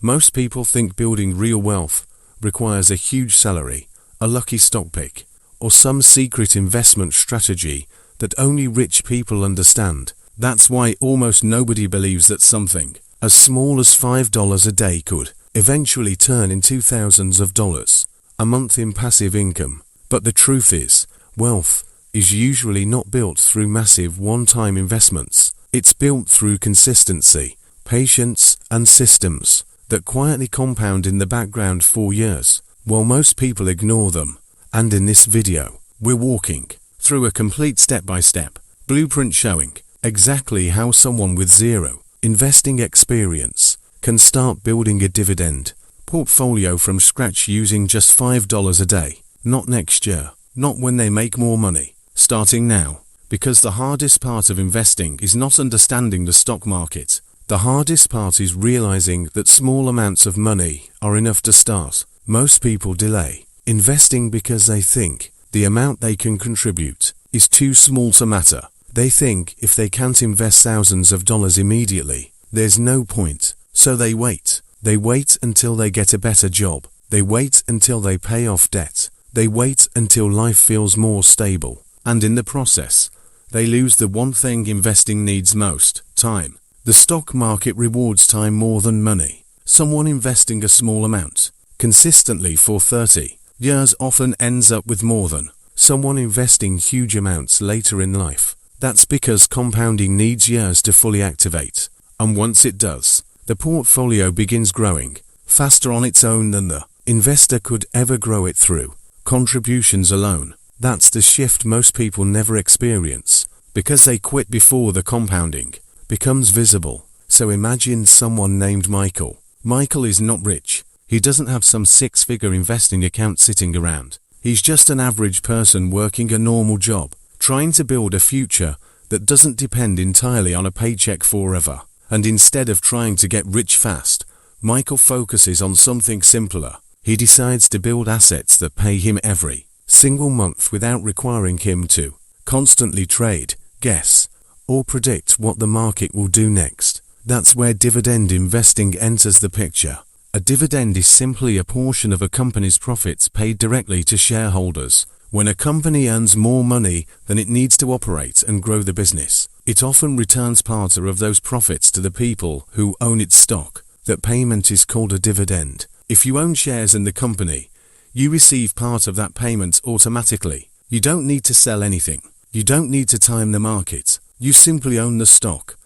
Most people think building real wealth requires a huge salary, a lucky stock pick, or some secret investment strategy that only rich people understand. That's why almost nobody believes that something as small as $5 a day could eventually turn into thousands of dollars a month in passive income. But the truth is, wealth is usually not built through massive one-time investments. It's built through consistency, patience, and systems that quietly compound in the background for years, while most people ignore them. And in this video, we're walking through a complete step-by-step blueprint showing exactly how someone with zero investing experience can start building a dividend portfolio from scratch using just $5 a day. Not next year, not when they make more money, starting now. Because the hardest part of investing is not understanding the stock market. The hardest part is realizing that small amounts of money are enough to start. Most people delay investing because they think the amount they can contribute is too small to matter. They think if they can't invest thousands of dollars immediately, there's no point. So they wait. They wait until they get a better job. They wait until they pay off debt. They wait until life feels more stable. And in the process, they lose the one thing investing needs most: time. The stock market rewards time more than money. Someone investing a small amount consistently for 30 years often ends up with more than someone investing huge amounts later in life. That's because compounding needs years to fully activate. And once it does, the portfolio begins growing faster on its own than the investor could ever grow it through contributions alone. That's the shift most people never experience because they quit before the compounding becomes visible. So imagine someone named Michael. Michael is not rich. He doesn't have some six-figure investing account sitting around. He's just an average person working a normal job, trying to build a future that doesn't depend entirely on a paycheck forever. And instead of trying to get rich fast, Michael focuses on something simpler. He decides to build assets that pay him every single month without requiring him to constantly trade, guess, or predict what the market will do next. That's where dividend investing enters the picture. A dividend is simply a portion of a company's profits paid directly to shareholders. When a company earns more money than it needs to operate and grow the business, it often returns part of those profits to the people who own its stock. That payment is called a dividend. If you own shares in the company, you receive part of that payment automatically. You don't need to sell anything. You don't need to time the market. You simply own the stock,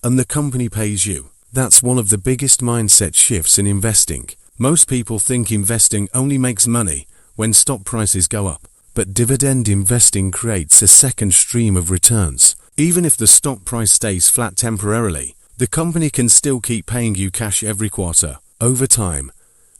and the company pays you. That's one of the biggest mindset shifts in investing. Most people think investing only makes money when stock prices go up, but dividend investing creates a second stream of returns. Even if the stock price stays flat temporarily, the company can still keep paying you cash every quarter. Over time,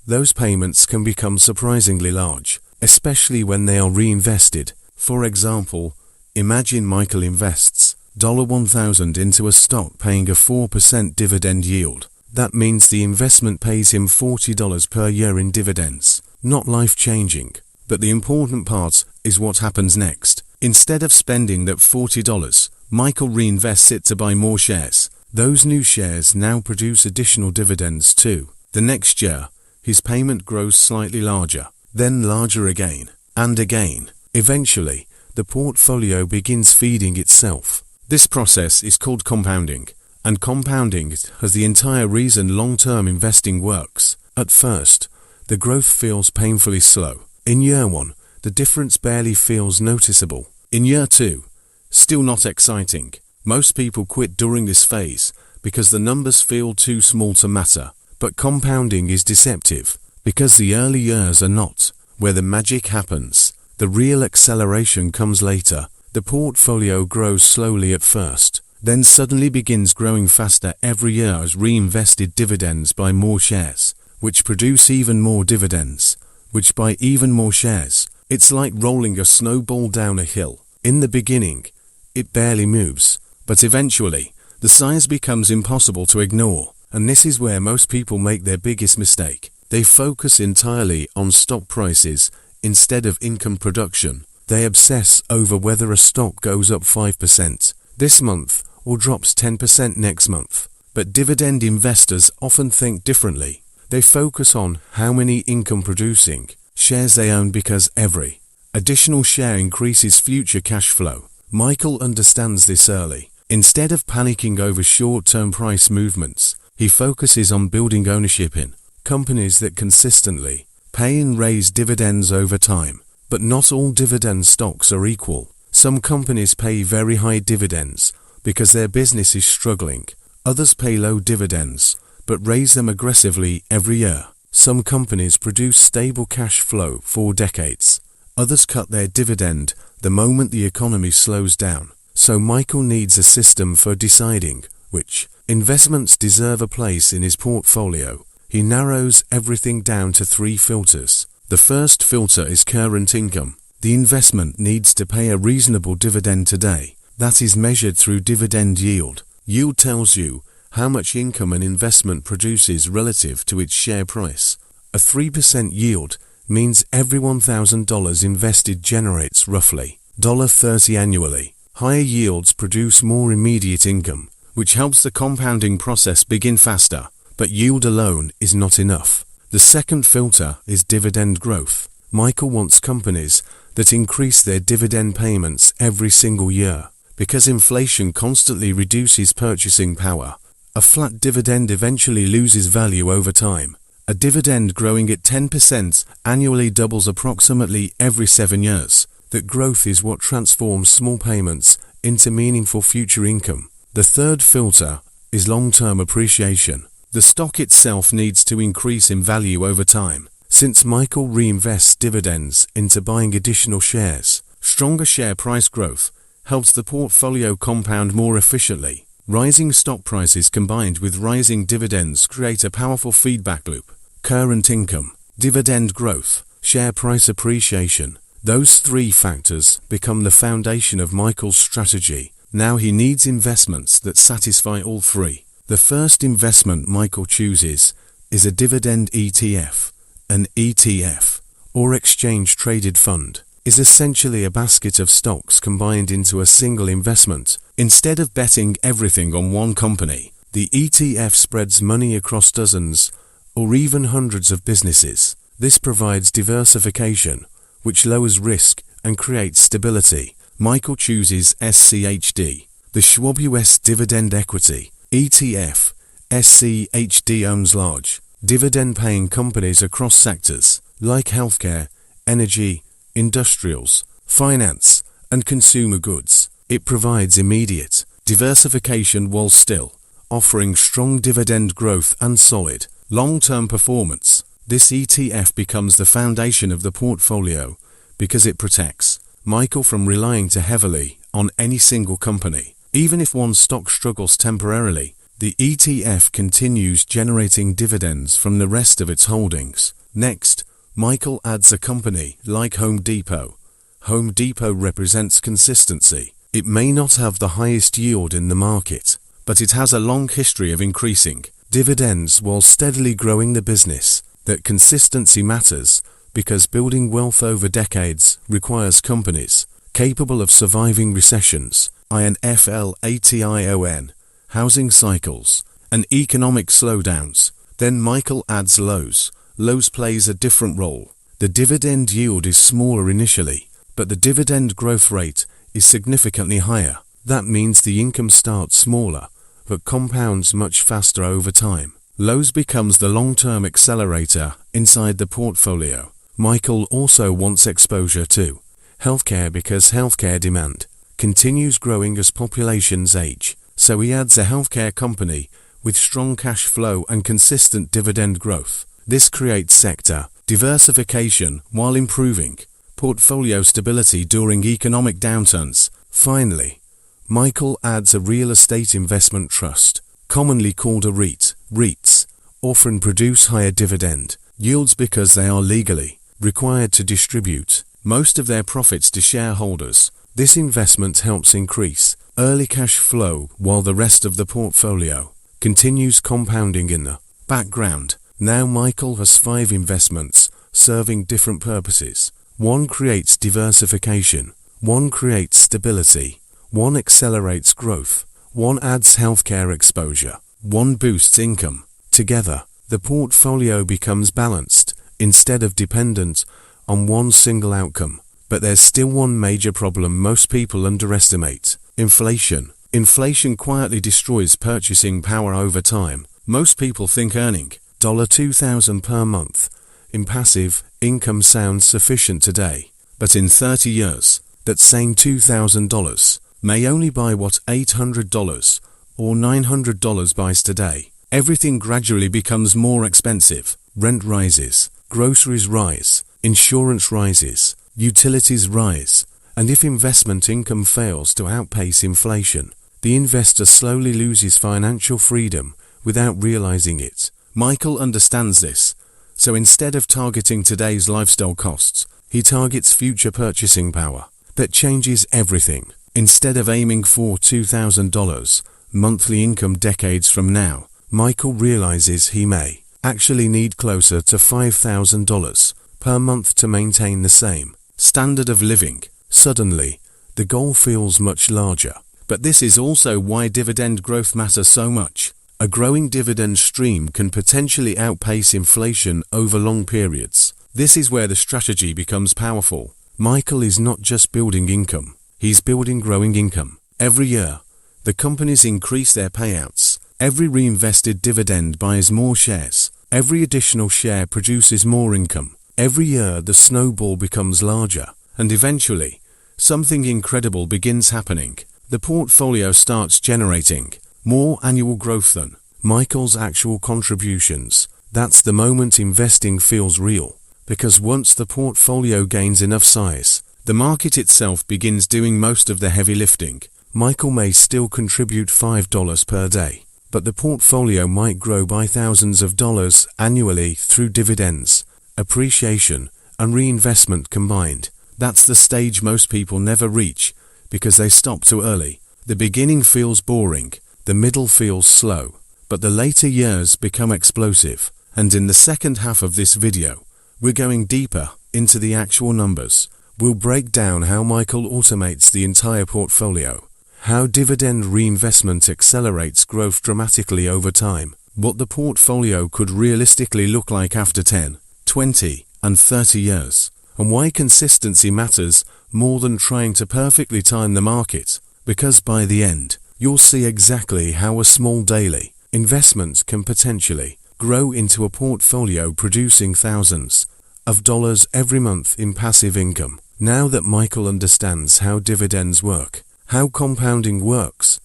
those payments can become surprisingly large, especially when they are reinvested. For example, imagine Michael invests $1,000 into a stock paying a 4% dividend yield. That means the investment pays him $40 per year in dividends. Not life-changing, but the important part is what happens next. Instead of spending that $40, Michael reinvests it to buy more shares. Those new shares now produce additional dividends too. The next year, his payment grows slightly larger, then larger again, and again. Eventually, the portfolio begins feeding itself. This process is called compounding, and compounding is the entire reason long-term investing works. At first, the growth feels painfully slow. In year 1, the difference barely feels noticeable. In year 2, still not exciting. Most people quit during this phase because the numbers feel too small to matter. But compounding is deceptive because the early years are not where the magic happens. The real acceleration comes later. The portfolio grows slowly at first, then suddenly begins growing faster every year as reinvested dividends buy more shares, which produce even more dividends, which buy even more shares. It's like rolling a snowball down a hill. In the beginning, it barely moves, but eventually, the size becomes impossible to ignore. And this is where most people make their biggest mistake. They focus entirely on stock prices instead of income production. They obsess over whether a stock goes up 5% this month or drops 10% next month. But dividend investors often think differently. They focus on how many income-producing shares they own because every additional share increases future cash flow. Michael understands this early. Instead of panicking over short-term price movements, he focuses on building ownership in companies that consistently pay and raise dividends over time. But not all dividend stocks are equal. Some companies pay very high dividends because their business is struggling. Others pay low dividends but raise them aggressively every year. Some companies produce stable cash flow for decades. Others cut their dividend the moment the economy slows down. So Michael needs a system for deciding which investments deserve a place in his portfolio. He narrows everything down to 3 filters. The first filter is current income. The investment needs to pay a reasonable dividend today. That is measured through dividend yield. Yield tells you how much income an investment produces relative to its share price. A 3% yield means every $1,000 invested generates roughly $30 annually. Higher yields produce more immediate income, which helps the compounding process begin faster. But yield alone is not enough. The second filter is dividend growth. Michael wants companies that increase their dividend payments every single year. Because inflation constantly reduces purchasing power, a flat dividend eventually loses value over time. A dividend growing at 10% annually doubles approximately every 7 years. That growth is what transforms small payments into meaningful future income. The third filter is long-term appreciation. The stock itself needs to increase in value over time. Since Michael reinvests dividends into buying additional shares, stronger share price growth helps the portfolio compound more efficiently. Rising stock prices combined with rising dividends create a powerful feedback loop. Current income, dividend growth, share price appreciation. Those 3 factors become the foundation of Michael's strategy. Now he needs investments that satisfy all 3. The first investment Michael chooses is a dividend ETF. An ETF, or exchange-traded fund, is essentially a basket of stocks combined into a single investment. Instead of betting everything on one company, the ETF spreads money across dozens or even hundreds of businesses. This provides diversification, which lowers risk and creates stability. Michael chooses SCHD, the Schwab US Dividend Equity ETF. SCHD owns large, dividend-paying companies across sectors like healthcare, energy, industrials, finance, and consumer goods. It provides immediate diversification while still offering strong dividend growth and solid long-term performance. This ETF becomes the foundation of the portfolio because it protects Michael from relying too heavily on any single company. Even if one stock struggles temporarily, the ETF continues generating dividends from the rest of its holdings. Next, Michael adds a company like Home Depot. Home Depot represents consistency. It may not have the highest yield in the market, but it has a long history of increasing dividends while steadily growing the business. That consistency matters because building wealth over decades requires companies capable of surviving recessions, inflation, housing cycles, and economic slowdowns. Then Michael adds Lowe's. Lowe's plays a different role. The dividend yield is smaller initially, but the dividend growth rate is significantly higher. That means the income starts smaller, but compounds much faster over time. Lowe's becomes the long-term accelerator inside the portfolio. Michael also wants exposure to healthcare because healthcare demand continues growing as populations age. So he adds a healthcare company with strong cash flow and consistent dividend growth. This creates sector diversification while improving portfolio stability during economic downturns. Finally, Michael adds a real estate investment trust, commonly called a REIT. REITs often produce higher dividend yields because they are legally required to distribute most of their profits to shareholders. This investment helps increase early cash flow while the rest of the portfolio continues compounding in the background. Now Michael has 5 investments serving different purposes. One creates diversification, one creates stability, one accelerates growth, one adds healthcare exposure, one boosts income. Together, the portfolio becomes balanced instead of dependent on one single outcome. But there's still one major problem most people underestimate: inflation. Inflation quietly destroys purchasing power over time. Most people think earning $2,000 per month in passive income sounds sufficient today. But in 30 years, that same $2,000 may only buy what $800 or $900 buys today. Everything gradually becomes more expensive. Rent rises, groceries rise, insurance rises, utilities rise, and if investment income fails to outpace inflation, the investor slowly loses financial freedom without realizing it. Michael understands this, so instead of targeting today's lifestyle costs, he targets future purchasing power. That changes everything. Instead of aiming for $2,000 monthly income decades from now, Michael realizes he may actually need closer to $5,000 per month to maintain the same standard of living. Suddenly, the goal feels much larger. But this is also why dividend growth matters so much. A growing dividend stream can potentially outpace inflation over long periods. This is where the strategy becomes powerful. Michael is not just building income, he's building growing income. Every year, the companies increase their payouts. Every reinvested dividend buys more shares. Every additional share produces more income. Every year, the snowball becomes larger. And eventually, something incredible begins happening. The portfolio starts generating more annual growth than Michael's actual contributions. That's the moment investing feels real, because once the portfolio gains enough size, the market itself begins doing most of the heavy lifting. Michael may still contribute $5 per day, but the portfolio might grow by thousands of dollars annually through dividends, appreciation, and reinvestment combined. That's the stage most people never reach because they stop too early. The beginning feels boring, the middle feels slow, but the later years become explosive. And in the second half of this video, we're going deeper into the actual numbers. We'll break down how Michael automates the entire portfolio, how dividend reinvestment accelerates growth dramatically over time, what the portfolio could realistically look like after 10, 20, and 30 years, and why consistency matters more than trying to perfectly time the market, because by the end, you'll see exactly how a small daily investment can potentially grow into a portfolio producing thousands of dollars every month in passive income. Now that Michael understands how dividends work, how compounding works,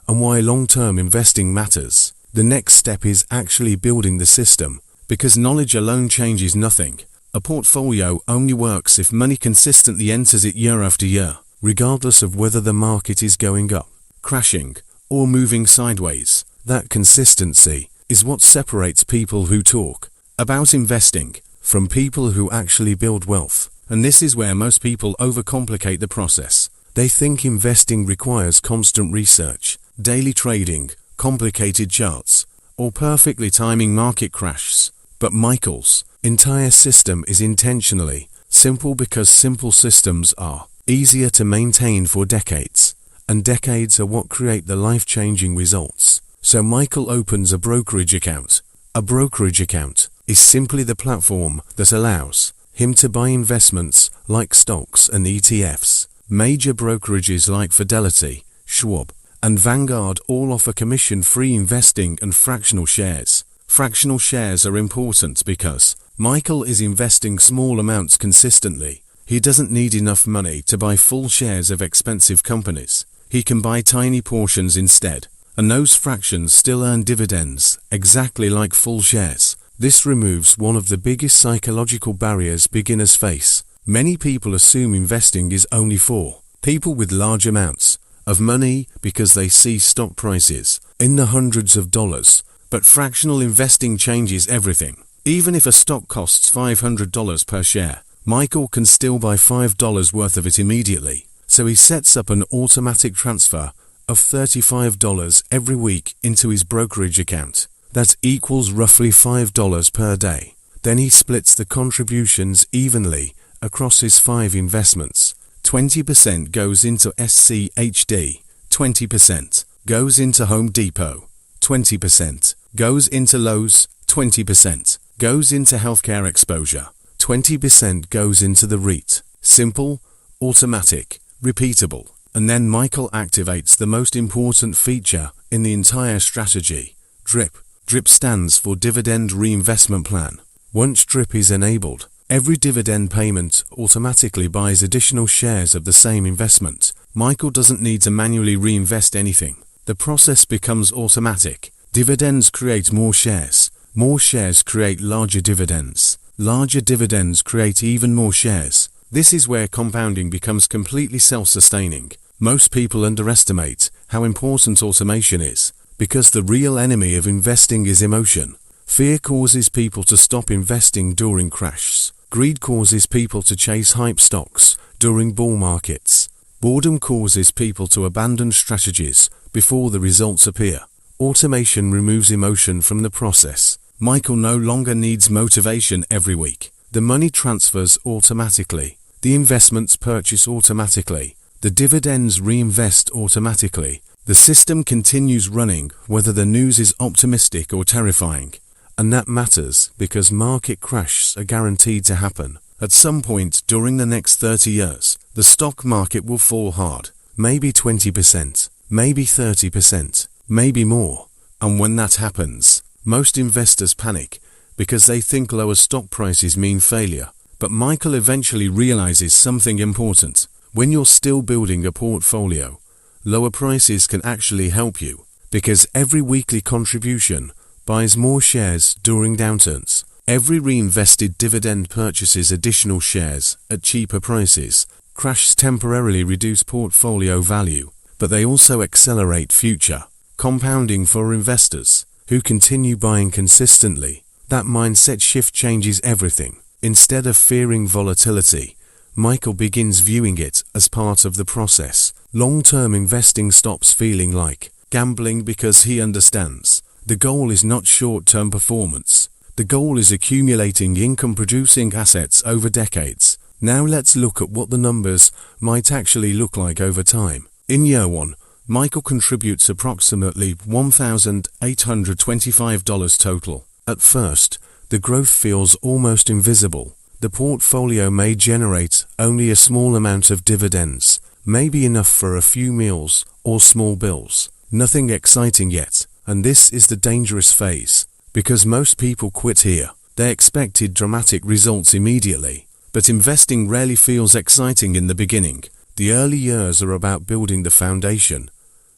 and why long-term investing matters, the next step is actually building the system, because knowledge alone changes nothing. A portfolio only works if money consistently enters it year after year, regardless of whether the market is going up, crashing, or moving sideways. That consistency is what separates people who talk about investing from people who actually build wealth. And this is where most people overcomplicate the process. They think investing requires constant research, daily trading, complicated charts, or perfectly timing market crashes. But Michael's entire system is intentionally simple because simple systems are easier to maintain for decades, and decades are what create the life-changing results. So Michael opens a brokerage account. A brokerage account is simply the platform that allows him to buy investments like stocks and ETFs. Major brokerages like Fidelity, Schwab, and Vanguard all offer commission-free investing and fractional shares. Fractional shares are important because Michael is investing small amounts consistently. He doesn't need enough money to buy full shares of expensive companies. He can buy tiny portions instead, and those fractions still earn dividends, exactly like full shares. This removes one of the biggest psychological barriers beginners face. Many people assume investing is only for people with large amounts of money because they see stock prices in the hundreds of dollars. But fractional investing changes everything. Even if a stock costs $500 per share, Michael can still buy $5 worth of it immediately. So he sets up an automatic transfer of $35 every week into his brokerage account. That equals roughly $5 per day. Then he splits the contributions evenly across his 5 investments. 20% goes into SCHD, 20% goes into Home Depot, 20% goes into Lowe's, 20% goes into healthcare exposure. 20% goes into the REIT. Simple, automatic, repeatable. And then Michael activates the most important feature in the entire strategy, DRIP. DRIP stands for Dividend Reinvestment Plan. Once DRIP is enabled, every dividend payment automatically buys additional shares of the same investment. Michael doesn't need to manually reinvest anything. The process becomes automatic. Dividends create more shares. More shares create larger dividends. Larger dividends create even more shares. This is where compounding becomes completely self-sustaining. Most people underestimate how important automation is, because the real enemy of investing is emotion. Fear causes people to stop investing during crashes. Greed causes people to chase hype stocks during bull markets. Boredom causes people to abandon strategies before the results appear. Automation removes emotion from the process. Michael no longer needs motivation every week. The money transfers automatically. The investments purchase automatically. The dividends reinvest automatically. The system continues running whether the news is optimistic or terrifying. And that matters because market crashes are guaranteed to happen. At some point during the next 30 years, the stock market will fall hard. Maybe 20%, maybe 30%, maybe more. And when that happens, most investors panic because they think lower stock prices mean failure. But Michael eventually realizes something important. When you're still building a portfolio, lower prices can actually help you, because every weekly contribution buys more shares during downturns. Every reinvested dividend purchases additional shares at cheaper prices. Crashes temporarily reduce portfolio value, but they also accelerate future compounding for investors who continue buying consistently. That mindset shift changes everything. Instead of fearing volatility, Michael begins viewing it as part of the process. Long-term investing stops feeling like gambling because he understands the goal is not short-term performance. The goal is accumulating income-producing assets over decades. Now let's look at what the numbers might actually look like over time. In year 1, Michael contributes approximately $1,825 total. At first, the growth feels almost invisible. The portfolio may generate only a small amount of dividends, maybe enough for a few meals or small bills. Nothing exciting yet, and this is the dangerous phase, because most people quit here. They expected dramatic results immediately, but investing rarely feels exciting in the beginning. The early years are about building the foundation,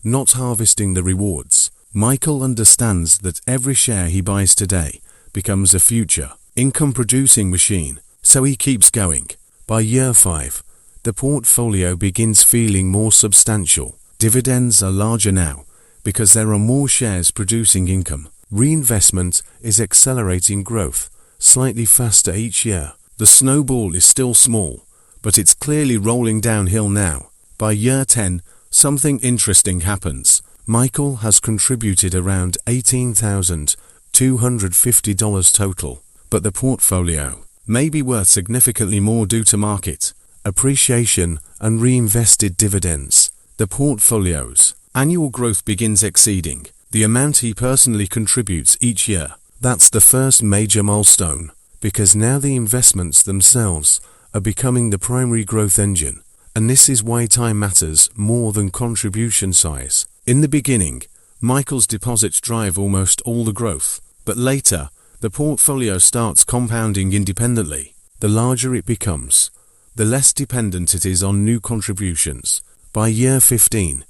not harvesting the rewards. Michael understands that every share he buys today becomes a future income-producing machine, so he keeps going. By year 5, the portfolio begins feeling more substantial. Dividends are larger now because there are more shares producing income. Reinvestment is accelerating growth, slightly faster each year. The snowball is still small, but it's clearly rolling downhill now. By year 10, something interesting happens. Michael has contributed around $18,250 total, but the portfolio may be worth significantly more due to market appreciation and reinvested dividends. The portfolio's annual growth begins exceeding the amount he personally contributes each year. That's the first major milestone, because now the investments themselves are becoming the primary growth engine. And this is why time matters more than contribution size. In the beginning, Michael's deposits drive almost all the growth, but later, the portfolio starts compounding independently. The larger it becomes, the less dependent it is on new contributions. By year 15,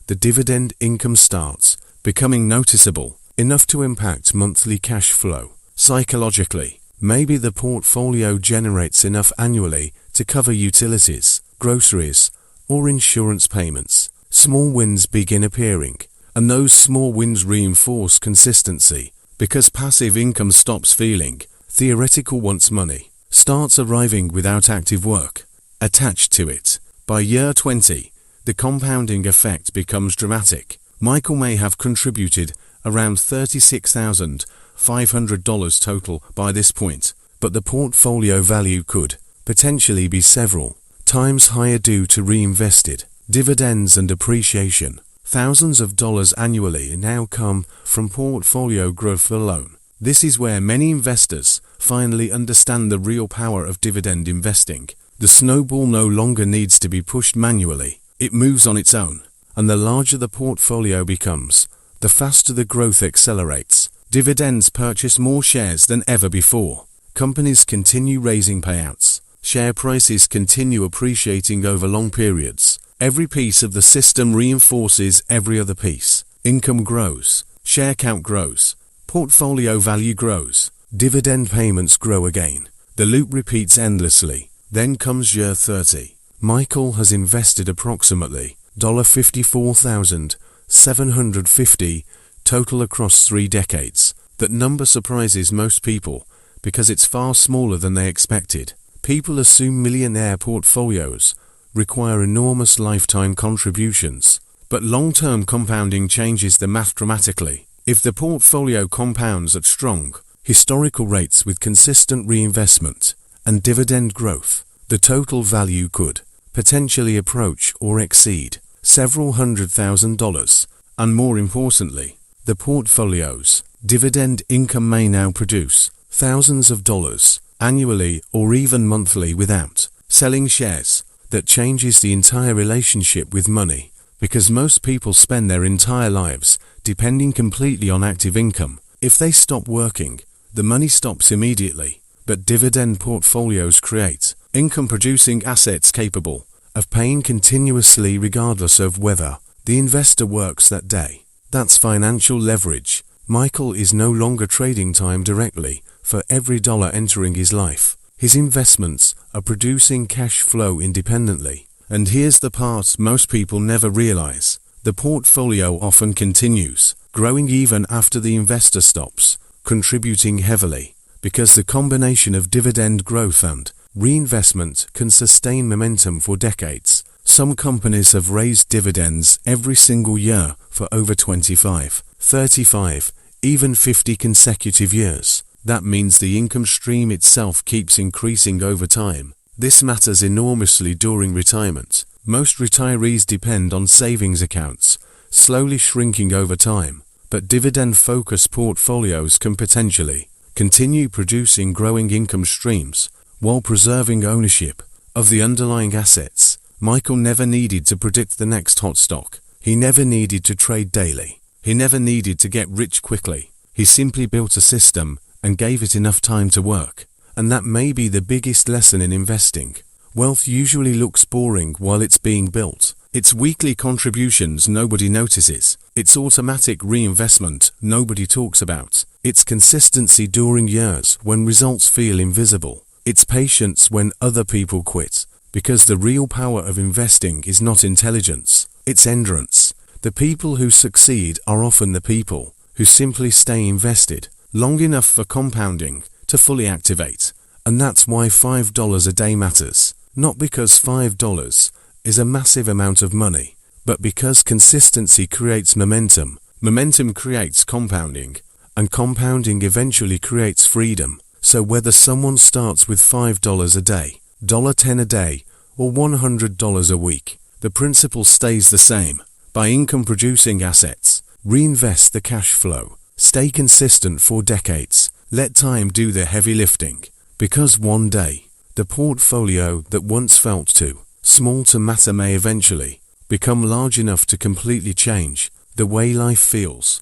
the dividend income starts becoming noticeable, enough to impact monthly cash flow. Psychologically, maybe the portfolio generates enough annually to cover utilities, groceries, or insurance payments. Small wins begin appearing, and those small wins reinforce consistency, because passive income stops feeling theoretical once money starts arriving without active work attached to it. By year 20, the compounding effect becomes dramatic. Michael may have contributed around $36,500 total by this point, but the portfolio value could potentially be several times higher due to reinvested dividends and appreciation. Thousands of dollars annually now come from portfolio growth alone. This is where many investors finally understand the real power of dividend investing. The snowball no longer needs to be pushed manually. It moves on its own, and the larger the portfolio becomes, the faster the growth accelerates. Dividends purchase more shares than ever before. Companies continue raising payouts. Share prices continue appreciating over long periods. Every piece of the system reinforces every other piece. Income grows. Share count grows. Portfolio value grows. Dividend payments grow again. The loop repeats endlessly. Then comes year 30. Michael has invested approximately $54,750 total across 3 decades. That number surprises most people because it's far smaller than they expected. People assume millionaire portfolios require enormous lifetime contributions, but long-term compounding changes the math dramatically. If the portfolio compounds at strong, historical rates with consistent reinvestment and dividend growth, the total value could potentially approach or exceed several $100,000, and more importantly, the portfolio's dividend income may now produce thousands of dollars annually or even monthly without selling shares. That changes the entire relationship with money, because most people spend their entire lives depending completely on active income. If they stop working, the money stops immediately, but dividend portfolios create income-producing assets capable of paying continuously regardless of whether the investor works that day. That's financial leverage. Michael is no longer trading time directly for every dollar entering his life. His investments are producing cash flow independently. And here's the part most people never realize. The portfolio often continues, growing even after the investor stops contributing heavily, because the combination of dividend growth and reinvestment can sustain momentum for decades. Some companies have raised dividends every single year for over 25, 35, even 50 consecutive years. That means the income stream itself keeps increasing over time. This matters enormously during retirement. Most retirees depend on savings accounts, slowly shrinking over time, but dividend-focused portfolios can potentially continue producing growing income streams while preserving ownership of the underlying assets. Michael never needed to predict the next hot stock. He never needed to trade daily. He never needed to get rich quickly. He simply built a system and gave it enough time to work. And that may be the biggest lesson in investing. Wealth usually looks boring while it's being built. It's weekly contributions nobody notices. It's automatic reinvestment nobody talks about. It's consistency during years when results feel invisible. It's patience when other people quit. Because the real power of investing is not intelligence, it's endurance. The people who succeed are often the people who simply stay invested long enough for compounding to fully activate. And that's why $5 a day matters. Not because $5 is a massive amount of money, but because consistency creates momentum. Momentum creates compounding, and compounding eventually creates freedom. So whether someone starts with $5 a day, $10 a day, or $100 a week, the principle stays the same. Buy income-producing assets, reinvest the cash flow, stay consistent for decades, let time do the heavy lifting. Because one day, the portfolio that once felt too small to matter may eventually become large enough to completely change the way life feels.